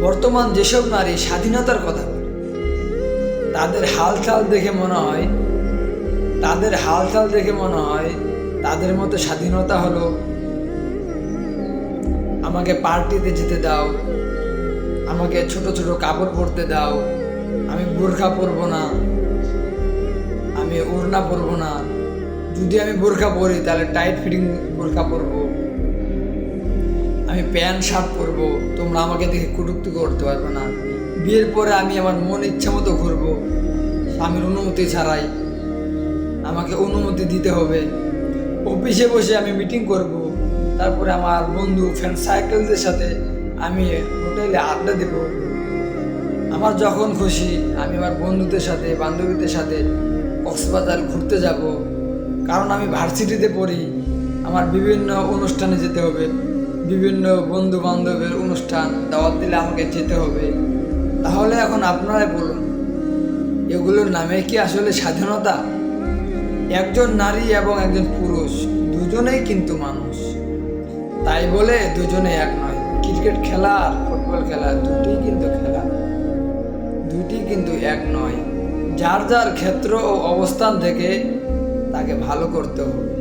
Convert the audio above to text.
বর্তমান যেসব নারী স্বাধীনতার কথা বলে তাদের হালচাল দেখে মনে হয় তাদের মতো স্বাধীনতা হলো আমাকে পার্টিতে যেতে দাও, আমাকে ছোট ছোট কাপড় পরতে দাও, আমি বোরখা পরবো না, আমি ওড়না পরবো না, যদি আমি বোরখা পরি তাহলে টাইট ফিটিং বোরখা পরবো, আমি প্যান্ট শার্ট পরবো, তোমরা আমাকে দেখে কটূক্তি করতে পারবে না, বিয়ের পরে আমি আমার মন ইচ্ছা মতো ঘুরবো, স্বামীর অনুমতি ছাড়াই, আমাকে অনুমতি দিতে হবে, অফিসে বসে আমি মিটিং করব, তারপরে আমার বন্ধু ফ্রেন্ড সার্কেলদের সাথে আমি হোটেলে আড্ডা দেব, আমার যখন খুশি আমি আমার বন্ধুদের সাথে বান্ধবীদের সাথে কক্সবাজার ঘুরতে যাব, কারণ আমি ভার্সিটিতে পড়ি, আমার বিভিন্ন অনুষ্ঠানে যেতে হবে, বিভিন্ন বন্ধু বান্ধবের অনুষ্ঠান দাওয়াত দিলে আমাকে যেতে হবে। তাহলে এখন আপনারাই বলুন, এগুলোর নামে কি আসলে স্বাধীনতা? একজন নারী এবং একজন পুরুষ দুজনেই কিন্তু মানুষ, তাই বলে দুজনে এক নয়। ক্রিকেট খেলা আর ফুটবল খেলা দুটি কিন্তু খেলা, দুটি কিন্তু এক নয়। যার যার ক্ষেত্র ও অবস্থান থেকে তাকে ভালো করতে হবে।